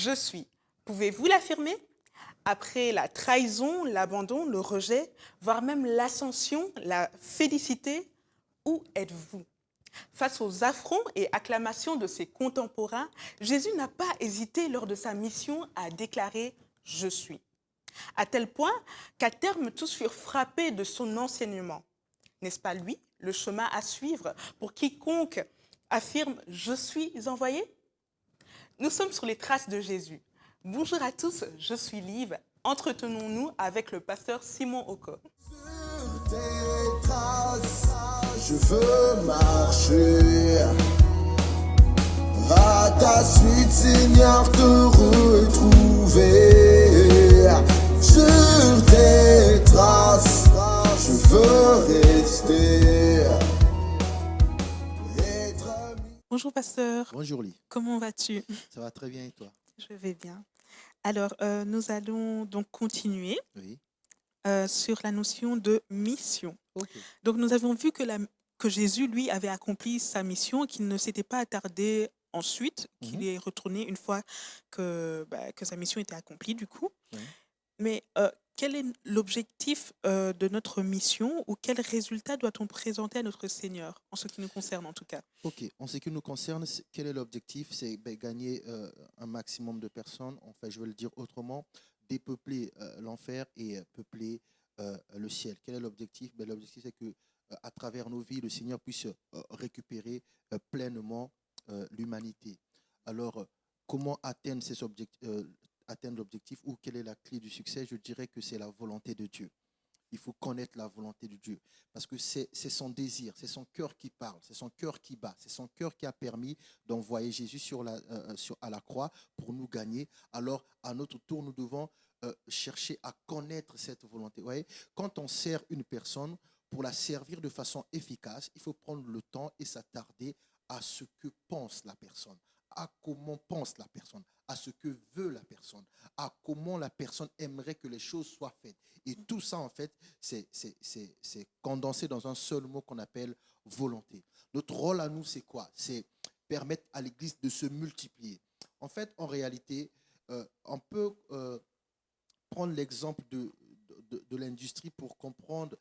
Je suis. Pouvez-vous l'affirmer? Après la trahison, l'abandon, le rejet, voire même l'ascension, la félicité, où êtes-vous? Face aux affronts et acclamations de ses contemporains, Jésus n'a pas hésité lors de sa mission à déclarer Je suis. À tel point qu'à terme, tous furent frappés de son enseignement. N'est-ce pas lui, le chemin à suivre pour quiconque affirme Je suis envoyé? Nous sommes sur les traces de Jésus. Bonjour à tous, je suis Liv. Entretenons-nous avec le pasteur Simon Oko. Sur tes traces, je veux marcher à ta suite, Seigneur, te retrouver. Sur tes traces, je veux rester. Bonjour pasteur, Bonjour Lee, comment vas-tu? ça va très bien et toi? Je vais bien. Alors, nous allons donc continuer Oui, sur la notion de mission. ok. Donc, nous avons vu que Jésus, lui, avait accompli sa mission, qu'il ne s'était pas attardé ensuite, qu'il est retourné une fois que sa mission était accomplie, du coup. Oui. Mais quel est l'objectif de notre mission ou quel résultat doit-on présenter à notre Seigneur, en ce qui nous concerne en tout cas? Ok, en ce qui nous concerne, quel est l'objectif? C'est gagner un maximum de personnes, enfin je vais le dire autrement, dépeupler l'enfer et peupler le ciel. Quel est l'objectif? L'objectif c'est que à travers nos vies, le Seigneur puisse récupérer pleinement l'humanité. Alors, comment atteindre atteindre l'objectif ou quelle est la clé du succès? Je dirais que c'est la volonté de Dieu. Il faut connaître la volonté de Dieu parce que c'est son désir, c'est son cœur qui parle, c'est son cœur qui bat, c'est son cœur qui a permis d'envoyer Jésus à la croix pour nous gagner. Alors, à notre tour, nous devons chercher à connaître cette volonté. Vous voyez, quand on sert une personne, pour la servir de façon efficace, il faut prendre le temps et s'attarder à ce que pense la personne, à comment pense la personne, à ce que veut la personne, à comment la personne aimerait que les choses soient faites. Et tout ça, en fait, c'est condensé dans un seul mot qu'on appelle volonté. Notre rôle à nous, c'est quoi? C'est permettre à l'Église de se multiplier. En fait, en réalité, on peut prendre l'exemple de l'industrie pour comprendre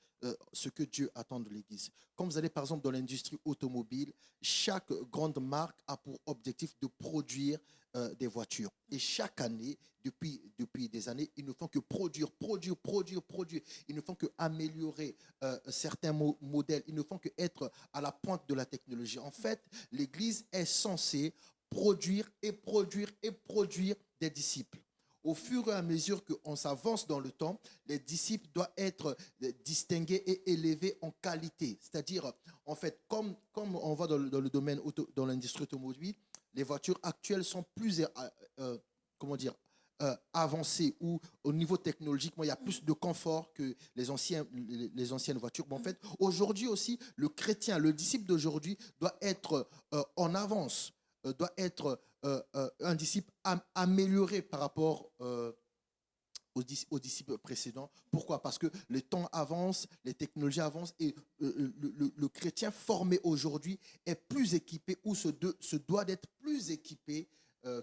ce que Dieu attend de l'Église. Comme vous allez par exemple dans l'industrie automobile, chaque grande marque a pour objectif de produire des voitures. Et chaque année, depuis des années, ils ne font que produire. Ils ne font que améliorer certains modèles. Ils ne font que être à la pointe de la technologie. En fait, l'Église est censée produire des disciples. Au fur et à mesure qu'on s'avance dans le temps, les disciples doivent être distingués et élevés en qualité. C'est-à-dire, en fait, comme on voit dans le domaine, dans l'industrie automobile, les voitures actuelles sont plus, avancées ou au niveau technologique, il y a plus de confort que les anciennes voitures. Mais en fait, aujourd'hui aussi, le chrétien, le disciple d'aujourd'hui doit être en avance, doit être un disciple amélioré par rapport aux disciples précédents. Pourquoi? Parce que le temps avance, les technologies avancent et le chrétien formé aujourd'hui est plus équipé ou se doit d'être plus équipé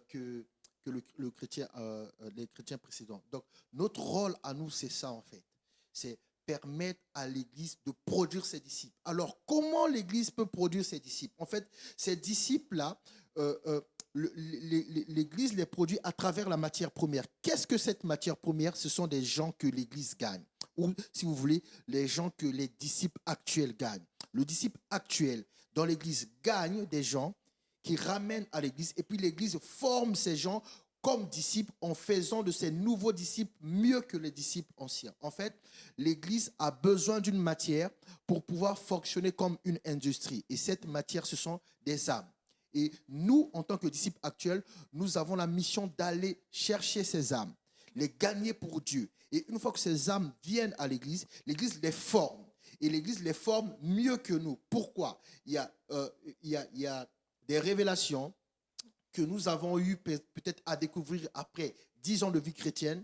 que les chrétiens précédents. Donc, notre rôle à nous, c'est ça en fait. C'est permettre à l'Église de produire ses disciples. Alors, comment l'Église peut produire ses disciples? En fait, ces disciples-là, l'Église les produit à travers la matière première. Qu'est-ce que cette matière première? Ce sont des gens que l'Église gagne. Ou, si vous voulez, les gens que les disciples actuels gagnent. Le disciple actuel dans l'Église gagne des gens qui ramènent à l'Église et puis l'Église forme ces gens comme disciples en faisant de ces nouveaux disciples mieux que les disciples anciens. En fait, l'Église a besoin d'une matière pour pouvoir fonctionner comme une industrie. Et cette matière, ce sont des âmes. Et nous, en tant que disciples actuels, nous avons la mission d'aller chercher ces âmes, les gagner pour Dieu. Et une fois que ces âmes viennent à l'Église les forme. Et l'Église les forme mieux que nous. Pourquoi? Il y a des révélations que nous avons eu peut-être à découvrir après 10 ans de vie chrétienne,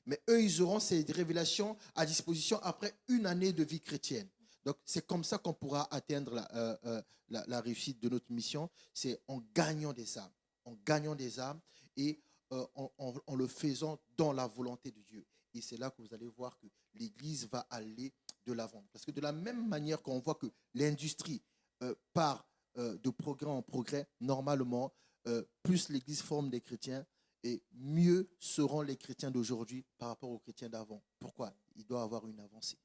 mais eux, ils auront ces révélations à disposition après une année de vie chrétienne. Donc, c'est comme ça qu'on pourra atteindre la réussite de notre mission, c'est en gagnant des âmes. En gagnant des âmes et en le faisant dans la volonté de Dieu. Et c'est là que vous allez voir que l'Église va aller de l'avant. Parce que de la même manière qu'on voit que l'industrie part de progrès en progrès, normalement, plus l'Église forme des chrétiens, et mieux seront les chrétiens d'aujourd'hui par rapport aux chrétiens d'avant. Pourquoi? Il doit y avoir une avancée.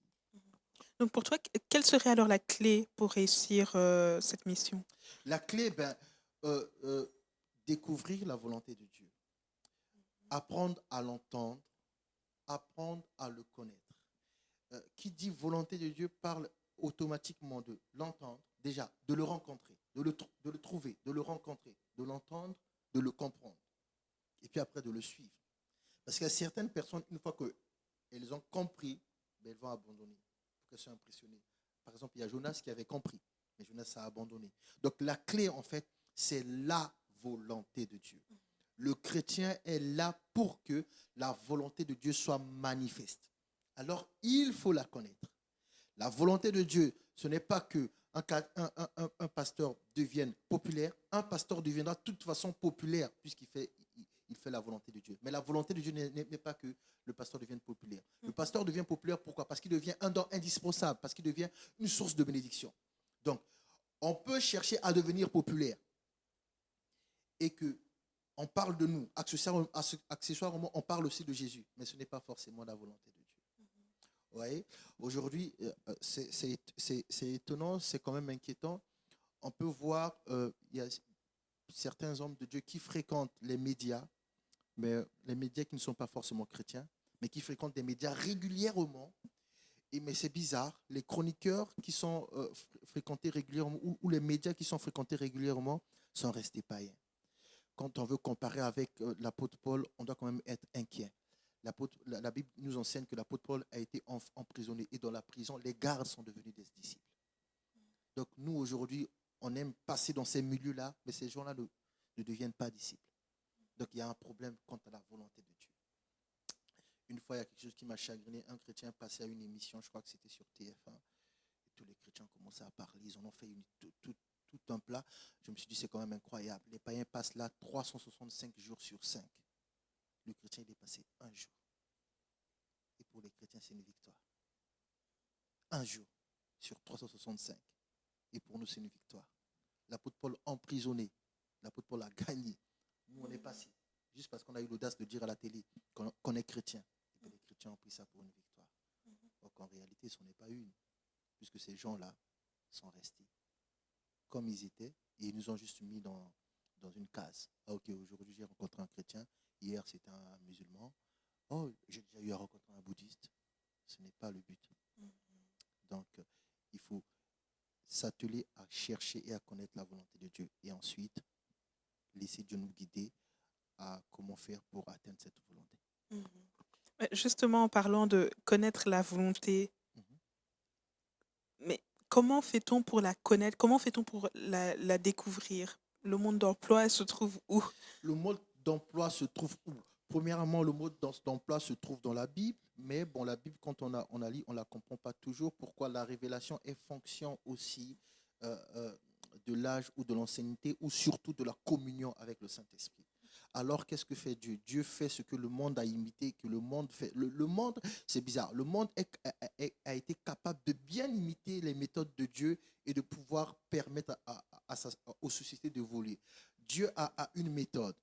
Donc pour toi, quelle serait alors la clé pour réussir cette mission? La clé, découvrir la volonté de Dieu. Apprendre à l'entendre, apprendre à le connaître. Qui dit volonté de Dieu parle automatiquement de l'entendre, déjà, de le rencontrer, de le trouver, de le rencontrer, de l'entendre, de le comprendre. Et puis après, de le suivre. Parce qu'il y a certaines personnes, une fois qu'elles ont compris, elles vont abandonner. Pour qu'elles soient impressionnées. Par exemple, il y a Jonas qui avait compris, mais Jonas a abandonné. Donc la clé, en fait, c'est la volonté de Dieu. Le chrétien est là pour que la volonté de Dieu soit manifeste. Alors, il faut la connaître. La volonté de Dieu, ce n'est pas que un pasteur devienne populaire. Un pasteur deviendra de toute façon populaire puisqu'il fait la volonté de Dieu. Mais la volonté de Dieu n'est pas que le pasteur devienne populaire. Le pasteur devient populaire, pourquoi? Parce qu'il devient un don indispensable, parce qu'il devient une source de bénédiction. Donc, on peut chercher à devenir populaire et que on parle de nous, accessoirement, on parle aussi de Jésus, mais ce n'est pas forcément la volonté de Dieu. Vous voyez? Aujourd'hui, c'est étonnant, c'est quand même inquiétant. On peut voir, il y a certains hommes de Dieu qui fréquentent les médias, mais les médias qui ne sont pas forcément chrétiens, mais qui fréquentent des médias régulièrement. Mais c'est bizarre, les chroniqueurs qui sont fréquentés régulièrement, ou les médias qui sont fréquentés régulièrement, sont restés païens. Quand on veut comparer avec l'apôtre Paul, on doit quand même être inquiet. La Bible nous enseigne que l'apôtre Paul a été emprisonné, et dans la prison, les gardes sont devenus des disciples. Donc nous, aujourd'hui, on aime passer dans ces milieux-là, mais ces gens-là ne deviennent pas disciples. Donc il y a un problème quant à la volonté de Dieu. Une fois, il y a quelque chose qui m'a chagriné. Un chrétien passait à une émission, je crois que c'était sur TF1, et tous les chrétiens commençaient à parler, ils en ont fait tout un plat. Je me suis dit, c'est quand même incroyable. Les païens passent là 365 jours sur 5. Le chrétien, il est passé un jour. Et pour les chrétiens, c'est une victoire. Un jour sur 365. Et pour nous, c'est une victoire. L'apôtre Paul emprisonné. L'apôtre Paul a gagné. Nous, on est passé. Juste parce qu'on a eu l'audace de dire à la télé qu'on est chrétien. Et puis les chrétiens ont pris ça pour une victoire. Donc en réalité, ce n'est pas une. Puisque ces gens-là sont restés comme ils étaient. Et ils nous ont juste mis dans une case. Ah ok, aujourd'hui j'ai rencontré un chrétien. Hier c'était un musulman. Oh, j'ai déjà eu à rencontrer un bouddhiste. Ce n'est pas le but. Donc il faut s'atteler à chercher et à connaître la volonté de Dieu. Et ensuite, laisser Dieu nous guider à comment faire pour atteindre cette volonté. Justement, en parlant de connaître la volonté, mais comment fait-on pour la connaître? Comment fait-on pour la découvrir? Le monde d'emploi se trouve où? Le mode d'emploi se trouve où? Premièrement, le mode d'emploi se trouve dans la Bible, mais bon, la Bible, quand on la lit, on ne la comprend pas toujours. Pourquoi? La révélation est fonction aussi de l'âge ou de l'ancienneté, ou surtout de la communion avec le Saint-Esprit. Alors, qu'est-ce que fait Dieu? Dieu fait ce que le monde a imité, que le monde fait. Le monde, c'est bizarre, le monde a été capable de bien imiter les méthodes de Dieu et de pouvoir permettre aux sociétés d'évoluer. Dieu a une méthode.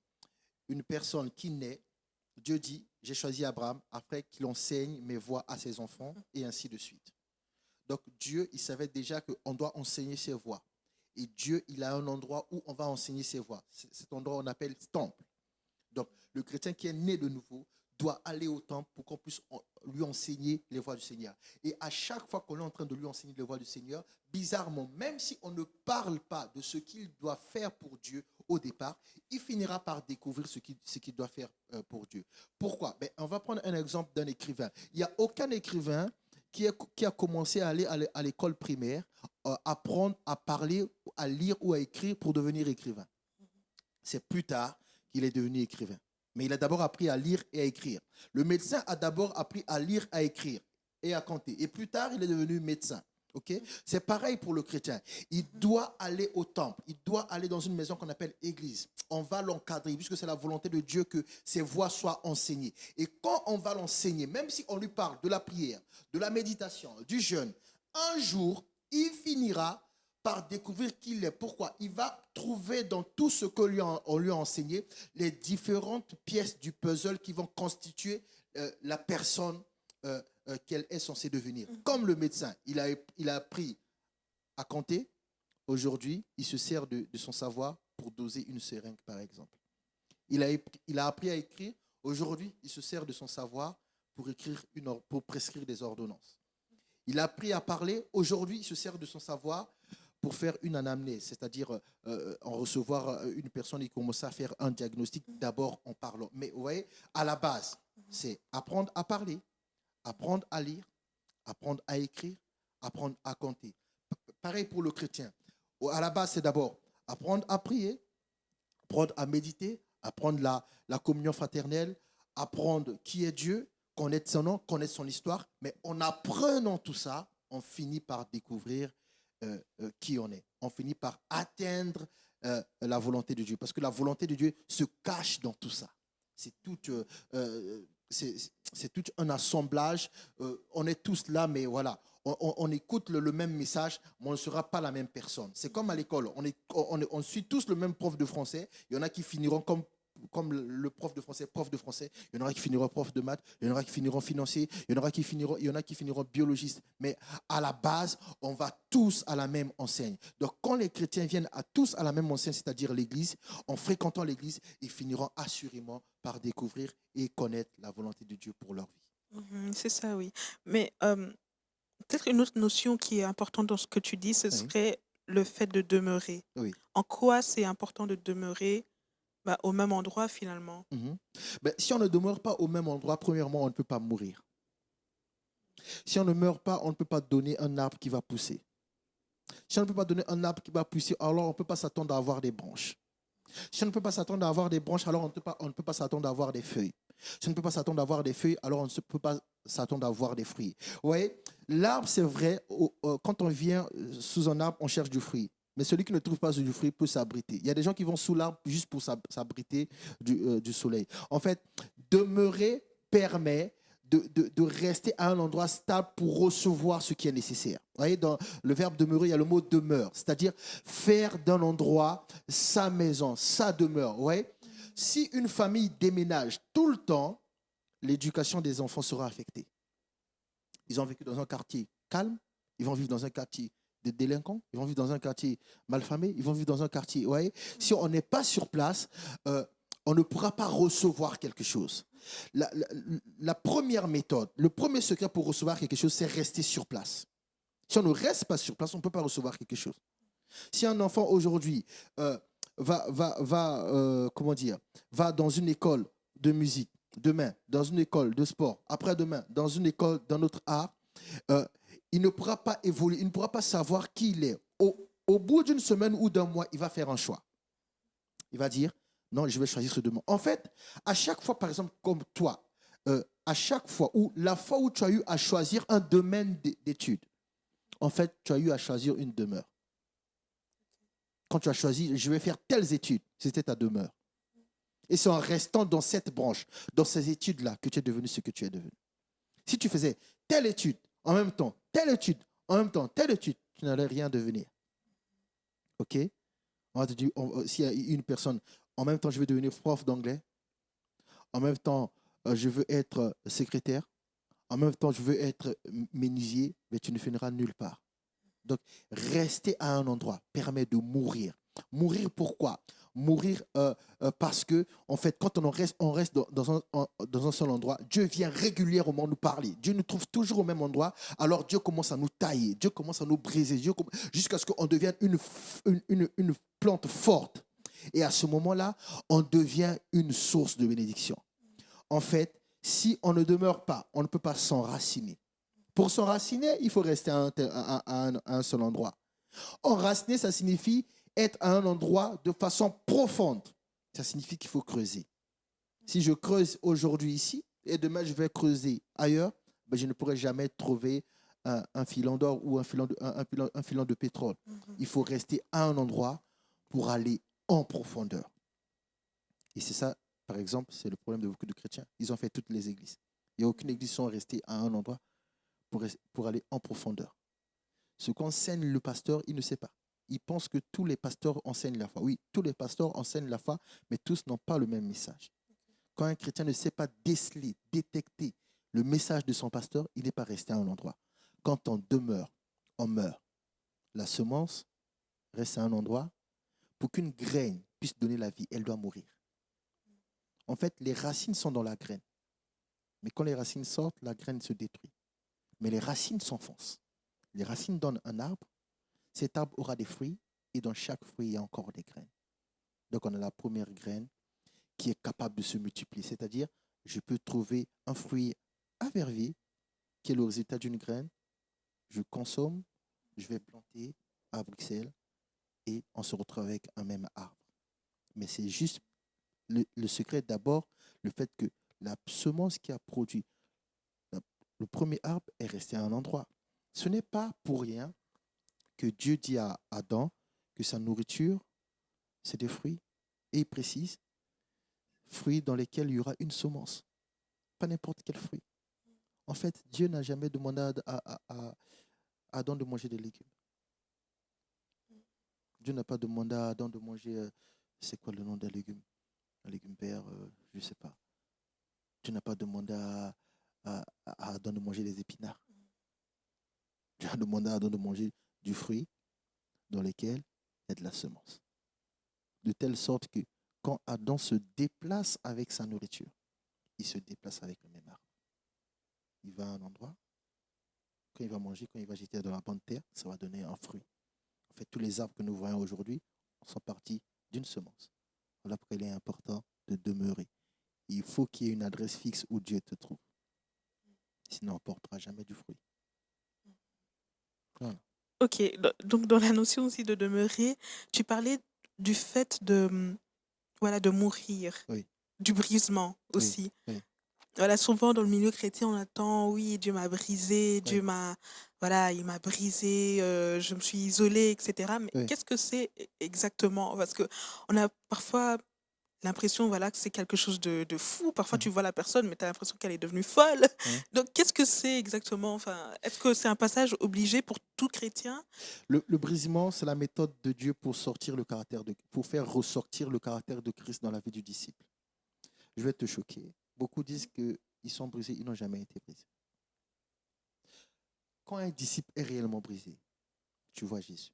Une personne qui naît, Dieu dit, j'ai choisi Abraham après qu'il enseigne mes voies à ses enfants, et ainsi de suite. Donc Dieu, il savait déjà qu'on doit enseigner ses voies. Et Dieu, il a un endroit où on va enseigner ses voies. Cet endroit, on appelle temple. Donc le chrétien qui est né de nouveau doit aller au temple pour qu'on puisse lui enseigner les voies du Seigneur. Et à chaque fois qu'on est en train de lui enseigner les voies du Seigneur, bizarrement, même si on ne parle pas de ce qu'il doit faire pour Dieu au départ, il finira par découvrir ce qu'il doit faire pour Dieu. Pourquoi? On va prendre un exemple d'un écrivain. Il n'y a aucun écrivain qui a commencé à aller à l'école primaire, apprendre à parler, à lire ou à écrire pour devenir écrivain. C'est plus tard qu'il est devenu écrivain. Mais il a d'abord appris à lire et à écrire. Le médecin a d'abord appris à lire, à écrire et à compter. Et plus tard, il est devenu médecin. Ok, c'est pareil pour le chrétien. Il doit aller au temple. Il doit aller dans une maison qu'on appelle église. On va l'encadrer puisque c'est la volonté de Dieu que ses voix soient enseignées. Et quand on va l'enseigner, même si on lui parle de la prière, de la méditation, du jeûne, un jour, il finira par découvrir qui il est. Pourquoi? Il va trouver dans tout ce que on lui a enseigné les différentes pièces du puzzle qui vont constituer la personne qu'elle est censée devenir. Comme le médecin, il a appris à compter. Aujourd'hui, il se sert de son savoir pour doser une seringue, par exemple. Il a appris à écrire. Aujourd'hui, il se sert de son savoir pour prescrire des ordonnances. Il a appris à parler. Aujourd'hui, il se sert de son savoir pour faire une anamnèse, c'est-à-dire en recevoir une personne et commencer à faire un diagnostic d'abord en parlant. Mais vous voyez, à la base, c'est apprendre à parler, apprendre à lire, apprendre à écrire, apprendre à compter. Pareil pour le chrétien. À la base, c'est d'abord apprendre à prier, apprendre à méditer, apprendre la communion fraternelle, apprendre qui est Dieu, connaître son nom, connaître son histoire. Mais en apprenant tout ça, on finit par découvrir qui on est. On finit par atteindre la volonté de Dieu. Parce que la volonté de Dieu se cache dans tout ça. C'est tout un assemblage. On est tous là, mais voilà. On écoute le même message, mais on ne sera pas la même personne. C'est comme à l'école. On suit tous le même prof de français. Il y en a qui finiront comme le prof de français. Il y en aura qui finiront prof de maths. Il y en aura qui finiront financier. Il y en a qui finiront biologiste. Mais à la base, on va tous à la même enseigne. Donc, quand les chrétiens viennent tous à la même enseigne, c'est-à-dire l'église, en fréquentant l'église, ils finiront assurément par découvrir et connaître la volonté de Dieu pour leur vie. C'est ça, oui. Mais peut-être une autre notion qui est importante dans ce que tu dis, ce serait le fait de demeurer. Oui. En quoi c'est important de demeurer au même endroit finalement? Ben, si on ne demeure pas au même endroit, premièrement, on ne peut pas mourir. Si on ne meurt pas, on ne peut pas donner un arbre qui va pousser. Si on ne peut pas donner un arbre qui va pousser, alors on ne peut pas s'attendre à avoir des branches. Si on ne peut pas s'attendre à avoir des branches, alors on ne peut pas s'attendre à avoir des feuilles. Si on ne peut pas s'attendre à avoir des feuilles, alors on ne peut pas s'attendre à avoir des fruits. Vous voyez, l'arbre, c'est vrai, quand on vient sous un arbre, on cherche du fruit. Mais celui qui ne trouve pas du fruit peut s'abriter. Il y a des gens qui vont sous l'arbre juste pour s'abriter du soleil. En fait, demeurer permet de rester à un endroit stable pour recevoir ce qui est nécessaire. Vous voyez, dans le verbe demeurer, il y a le mot demeure, c'est-à-dire faire d'un endroit sa maison, sa demeure. Vous voyez, si une famille déménage tout le temps, l'éducation des enfants sera affectée. Ils ont vécu dans un quartier calme, ils vont vivre dans un quartier de délinquants, ils vont vivre dans un quartier malfamé, ils vont vivre dans un quartier. Vous voyez, si on n'est pas sur place, on ne pourra pas recevoir quelque chose. La première méthode, le premier secret pour recevoir quelque chose, c'est rester sur place. Si on ne reste pas sur place, on ne peut pas recevoir quelque chose. Si un enfant aujourd'hui va dans une école de musique, demain dans une école de sport, après-demain dans une école d'un autre art, il ne pourra pas évoluer, il ne pourra pas savoir qui il est. Au bout d'une semaine ou d'un mois, il va faire un choix. Il va dire, non, je vais choisir ce domaine. En fait, à chaque fois, par exemple, comme toi, à chaque fois, la fois où tu as eu à choisir un domaine d'études, en fait, tu as eu à choisir une demeure. Quand tu as choisi, je vais faire telles études, c'était ta demeure. Et c'est en restant dans cette branche, dans ces études-là, que tu es devenu ce que tu es devenu. Si tu faisais telle étude, en même temps, telle étude, en même temps, telle étude, tu n'allais rien devenir. OK? On va te dire, s'il y a une personne, en même temps, je veux devenir prof d'anglais, en même temps, je veux être secrétaire, en même temps, je veux être menuisier, mais tu ne finiras nulle part. Donc, rester à un endroit permet de mourir. Mourir pourquoi? Mourir parce que, en fait, quand on reste dans un seul endroit, Dieu vient régulièrement nous parler. Dieu nous trouve toujours au même endroit, alors Dieu commence à nous tailler, Dieu commence à nous briser, jusqu'à ce qu'on devienne une plante forte. Et à ce moment-là, on devient une source de bénédiction. En fait, si on ne demeure pas, on ne peut pas s'enraciner. Pour s'enraciner, il faut rester à un seul endroit. Enraciner, ça signifie être à un endroit de façon profonde. Ça signifie qu'il faut creuser. Si je creuse aujourd'hui ici et demain je vais creuser ailleurs, ben je ne pourrai jamais trouver un filon d'or ou un filon de pétrole. Il faut rester à un endroit pour aller en profondeur. Et c'est ça, par exemple, c'est le problème de beaucoup de chrétiens. Ils ont fait toutes les églises. Il n'y a aucune église qui sont restées à un endroit pour aller en profondeur. Ce qu'enseigne le pasteur, il ne sait pas. Il pense que tous les pasteurs enseignent la foi. Oui, tous les pasteurs enseignent la foi, mais tous n'ont pas le même message. Quand un chrétien ne sait pas déceler, détecter le message de son pasteur, il n'est pas resté à un endroit. Quand on demeure, on meurt. La semence reste à un endroit. Pour qu'une graine puisse donner la vie, elle doit mourir. En fait, les racines sont dans la graine. Mais quand les racines sortent, la graine se détruit. Mais les racines s'enfoncent. Les racines donnent un arbre. Cet arbre aura des fruits. Et dans chaque fruit, il y a encore des graines. Donc, on a la première graine qui est capable de se multiplier. C'est-à-dire, je peux trouver un fruit à vervier qui est le résultat d'une graine. Je consomme, je vais planter à Bruxelles et on se retrouve avec un même arbre. Mais c'est juste le secret d'abord, le fait que la semence qui a produit le premier arbre est restée à un endroit. Ce n'est pas pour rien que Dieu dit à Adam que sa nourriture, c'est des fruits. Et il précise, fruits dans lesquels il y aura une semence. Pas n'importe quel fruit. En fait, Dieu n'a jamais demandé à Adam de manger des légumes. Dieu n'a pas demandé à Adam de manger, c'est quoi le nom des légumes? Un légume vert, je ne sais pas. Dieu n'a pas demandé à Adam de manger des épinards. Dieu a demandé à Adam de manger du fruit dans lequel il y a de la semence. De telle sorte que quand Adam se déplace avec sa nourriture, il se déplace avec le même arbre. Il va à un endroit, quand il va manger, quand il va jeter dans la bonne terre, ça va donner un fruit. En fait, tous les arbres que nous voyons aujourd'hui sont partis d'une semence. Voilà pourquoi il est important de demeurer. Il faut qu'il y ait une adresse fixe où Dieu te trouve. Sinon, on ne portera jamais du fruit. Voilà. Ok, donc dans la notion aussi de demeurer, tu parlais du fait de mourir, Oui, du brisement oui, aussi. oui, Voilà, souvent dans le milieu chrétien, on attend, oui, Dieu m'a brisé, oui, il m'a brisé, je me suis isolée, etc. Mais oui. qu'est-ce que c'est exactement? Parce que on a parfois l'impression, voilà, que c'est quelque chose de fou. Parfois, tu vois la personne, mais tu as l'impression qu'elle est devenue folle. Mhm. Donc, qu'est-ce que c'est exactement? Enfin, est-ce que c'est un passage obligé pour tout chrétien? Le brisement, c'est la méthode de Dieu pour pour faire ressortir le caractère de Christ dans la vie du disciple. Je vais te choquer. Beaucoup disent qu'ils sont brisés, ils n'ont jamais été brisés. Quand un disciple est réellement brisé, tu vois Jésus.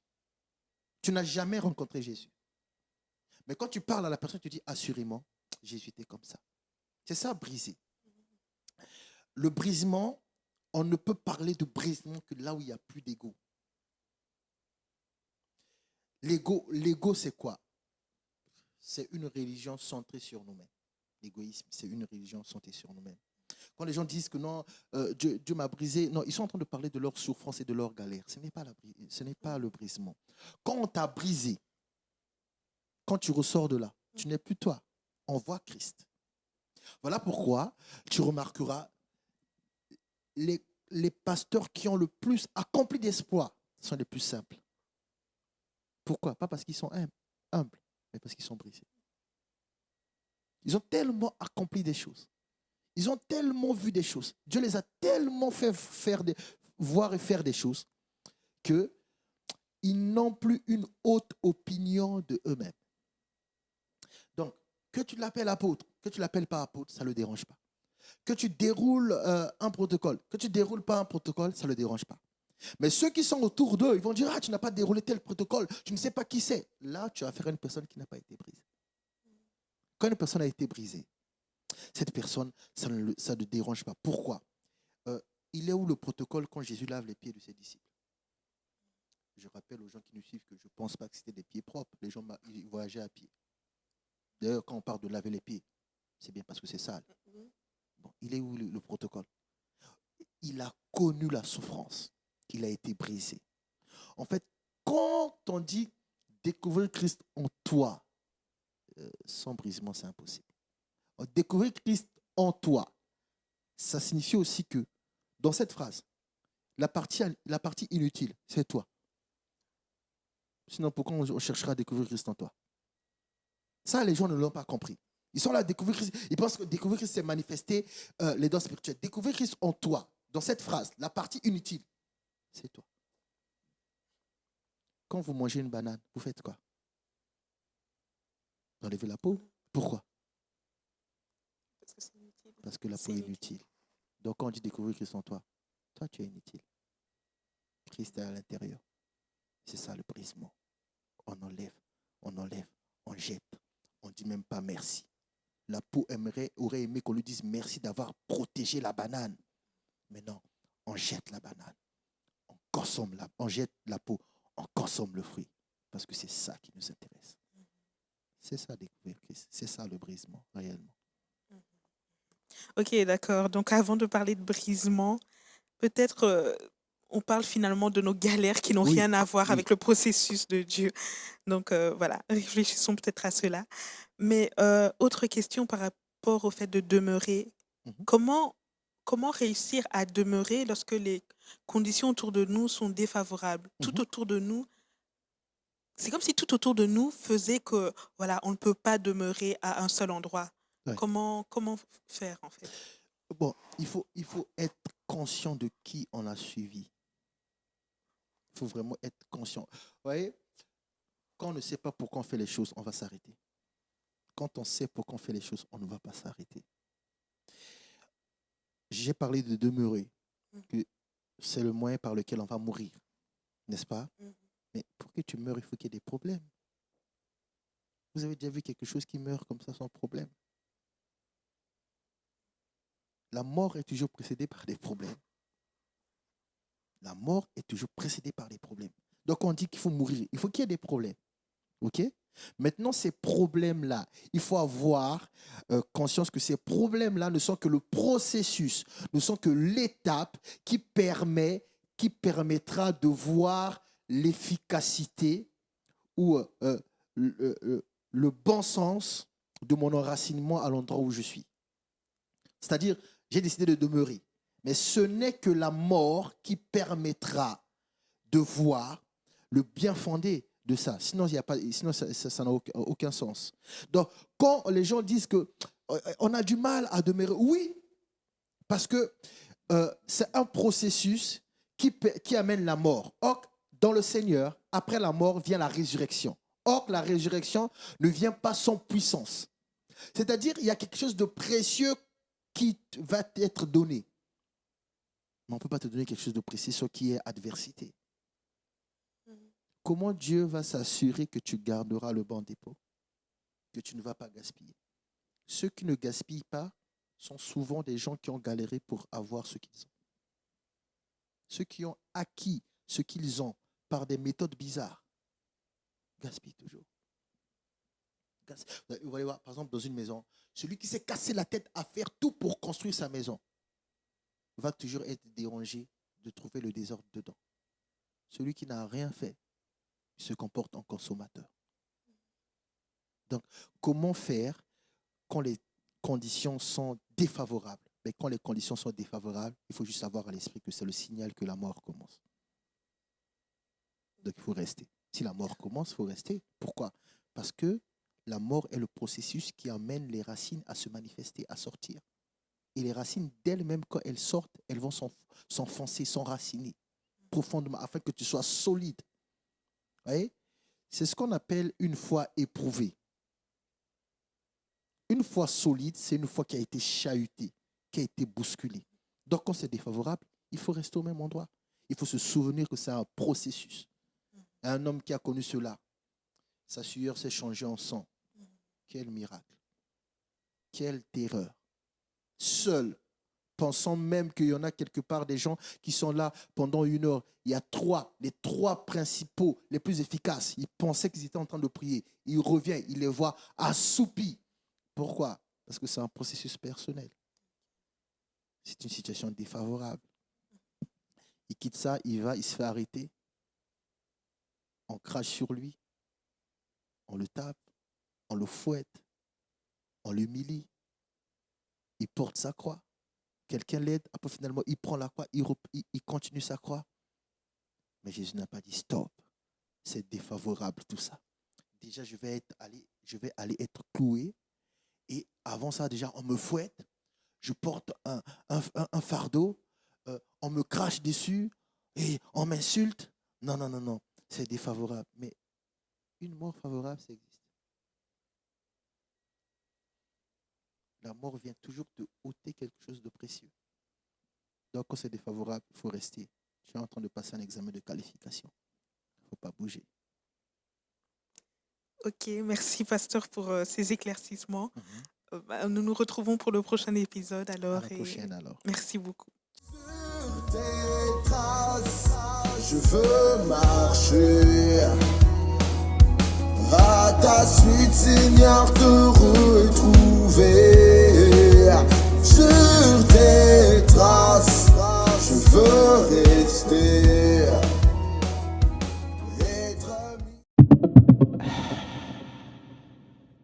Tu n'as jamais rencontré Jésus. Mais quand tu parles à la personne, tu dis assurément, Jésus était comme ça. C'est ça, brisé. Le brisement, on ne peut parler de brisement que là où il n'y a plus d'ego. L'ego, c'est quoi? C'est une religion centrée sur nous-mêmes. L'égoïsme, c'est une religion centrée sur nous-mêmes. Quand les gens disent que non, Dieu m'a brisé, non, ils sont en train de parler de leur souffrance et de leur galère. Ce n'est pas le brisement. Quand on t'a brisé, quand tu ressors de là, tu n'es plus toi. On voit Christ. Voilà pourquoi tu remarqueras les pasteurs qui ont le plus accompli d'espoir sont les plus simples. Pourquoi? Pas parce qu'ils sont humbles, mais parce qu'ils sont brisés. Ils ont tellement accompli des choses. Ils ont tellement vu des choses. Dieu les a tellement fait voir et faire des choses qu'ils n'ont plus une haute opinion de eux-mêmes. Donc, que tu l'appelles apôtre, que tu ne l'appelles pas apôtre, ça ne le dérange pas. Que tu déroules un protocole, que tu ne déroules pas un protocole, ça ne le dérange pas. Mais ceux qui sont autour d'eux, ils vont dire, ah, tu n'as pas déroulé tel protocole, tu ne sais pas qui c'est. Là, tu as affaire à une personne qui n'a pas été brisée. Quand une personne a été brisée, cette personne, ça ne dérange pas. Pourquoi? Il est où le protocole quand Jésus lave les pieds de ses disciples? Je rappelle aux gens qui nous suivent que je ne pense pas que c'était des pieds propres. Les gens ils voyageaient à pied. D'ailleurs, quand on parle de laver les pieds, c'est bien parce que c'est sale. Bon, il est où le protocole? Il a connu la souffrance. Il a été brisé. En fait, quand on dit découvrir Christ en toi, sans brisement, c'est impossible. Découvrir Christ en toi, ça signifie aussi que, dans cette phrase, La partie inutile, c'est toi. Sinon, pourquoi on cherchera à découvrir Christ en toi? Ça, les gens ne l'ont pas compris. Ils sont là à découvrir Christ. Ils pensent que découvrir Christ, c'est manifester les dons spirituels. Découvrir Christ en toi, dans cette phrase, la partie inutile, c'est toi. Quand vous mangez une banane, vous faites quoi? Vous enlevez la peau. Pourquoi? Parce que c'est inutile. Parce que la C'est peau est inutile. inutile. Donc, quand on dit découvrir Christ en toi, toi, tu es inutile. Christ est à l'intérieur. C'est ça le brisement. On enlève, on jette. On ne dit même pas merci. La peau aurait aimé qu'on lui dise merci d'avoir protégé la banane. Mais non, on jette la banane. On jette la peau, on consomme le fruit. Parce que c'est ça qui nous intéresse. C'est ça découvrir Christ. C'est ça le brisement, réellement. Ok, d'accord. Donc avant de parler de brisement, peut-être on parle finalement de nos galères qui n'ont Oui, rien à voir oui. avec le processus de Dieu. Donc voilà, réfléchissons peut-être à cela. Mais autre question par rapport au fait de demeurer. Mhm. Comment réussir à demeurer lorsque les conditions autour de nous sont défavorables? Tout Mhm. autour de nous, c'est comme si tout autour de nous faisait que voilà, on ne peut pas demeurer à un seul endroit. Ouais. Comment faire en fait? Bon, il faut être conscient de qui on a suivi. Il faut vraiment être conscient. Vous voyez, quand on ne sait pas pourquoi on fait les choses, on va s'arrêter. Quand on sait pourquoi on fait les choses, on ne va pas s'arrêter. J'ai parlé de demeurer, que c'est le moyen par lequel on va mourir, n'est-ce pas? Mais pour que tu meurs, il faut qu'il y ait des problèmes. Vous avez déjà vu quelque chose qui meurt comme ça sans problème? La mort est toujours précédée par des problèmes. La mort est toujours précédée par des problèmes. Donc on dit qu'il faut mourir, il faut qu'il y ait des problèmes. OK? Maintenant, ces problèmes-là, il faut avoir conscience que ces problèmes-là ne sont que le processus, ne sont que l'étape qui permettra de voir l'efficacité ou le bon sens de mon enracinement à l'endroit où je suis. C'est-à-dire, j'ai décidé de demeurer. Mais ce n'est que la mort qui permettra de voir le bien fondé de ça. Sinon, ça n'a aucun sens. Donc, quand les gens disent qu'on a du mal à demeurer, oui, parce que c'est un processus qui amène la mort. Or, dans le Seigneur, après la mort vient la résurrection. Or, la résurrection ne vient pas sans puissance. C'est-à-dire, il y a quelque chose de précieux qui va t'être donné. Mais on ne peut pas te donner quelque chose de précieux, ce qui est adversité. Comment Dieu va s'assurer que tu garderas le bon dépôt, que tu ne vas pas gaspiller? Ceux qui ne gaspillent pas sont souvent des gens qui ont galéré pour avoir ce qu'ils ont. Ceux qui ont acquis ce qu'ils ont par des méthodes bizarres gaspillent toujours. Vous allez voir, par exemple, dans une maison, celui qui s'est cassé la tête à faire tout pour construire sa maison va toujours être dérangé de trouver le désordre dedans. Celui qui n'a rien fait, il se comporte en consommateur. Donc, comment faire quand les conditions sont défavorables? Mais quand les conditions sont défavorables, il faut juste avoir à l'esprit que c'est le signal que la mort commence. Donc, il faut rester. Si la mort commence, il faut rester. Pourquoi? Parce que la mort est le processus qui amène les racines à se manifester, à sortir. Et les racines d'elles-mêmes, quand elles sortent, elles vont s'enfoncer, s'enraciner profondément afin que tu sois solide. Vous voyez? C'est ce qu'on appelle une foi éprouvée. Une foi solide, c'est une foi qui a été chahutée, qui a été bousculée. Donc, quand c'est défavorable, il faut rester au même endroit. Il faut se souvenir que c'est un processus. Un homme qui a connu cela, sa sueur s'est changée en sang. Quel miracle. Quelle terreur. Seul, pensant même qu'il y en a quelque part des gens qui sont là pendant 1 heure. Il y a les trois principaux, les plus efficaces. Ils pensaient qu'ils étaient en train de prier. Il revient, il les voit assoupis. Pourquoi? Parce que c'est un processus personnel. C'est une situation défavorable. Il quitte ça, il se fait arrêter. On crache sur lui. On le tape. On le fouette. On l'humilie. Il porte sa croix. quelqu'un l'aide, après finalement, il prend la croix, il continue sa croix. Mais Jésus n'a pas dit stop. C'est défavorable tout ça. Déjà, je vais aller être cloué. Et avant ça, déjà, on me fouette. Je porte un fardeau. On me crache dessus. Et on m'insulte. Non, non, non, non. C'est défavorable. Mais une mort favorable, ça existe. La mort vient toujours te ôter quelque chose de précieux. Donc, quand c'est défavorable, il faut rester. Tu es en train de passer un examen de qualification. Il ne faut pas bouger. Ok, merci pasteur pour ces éclaircissements. Mhm. Nous nous retrouvons pour le prochain épisode À alors. la prochaine alors. Merci beaucoup. Sur tes traces, je veux marcher. À ta suite, Seigneur, tout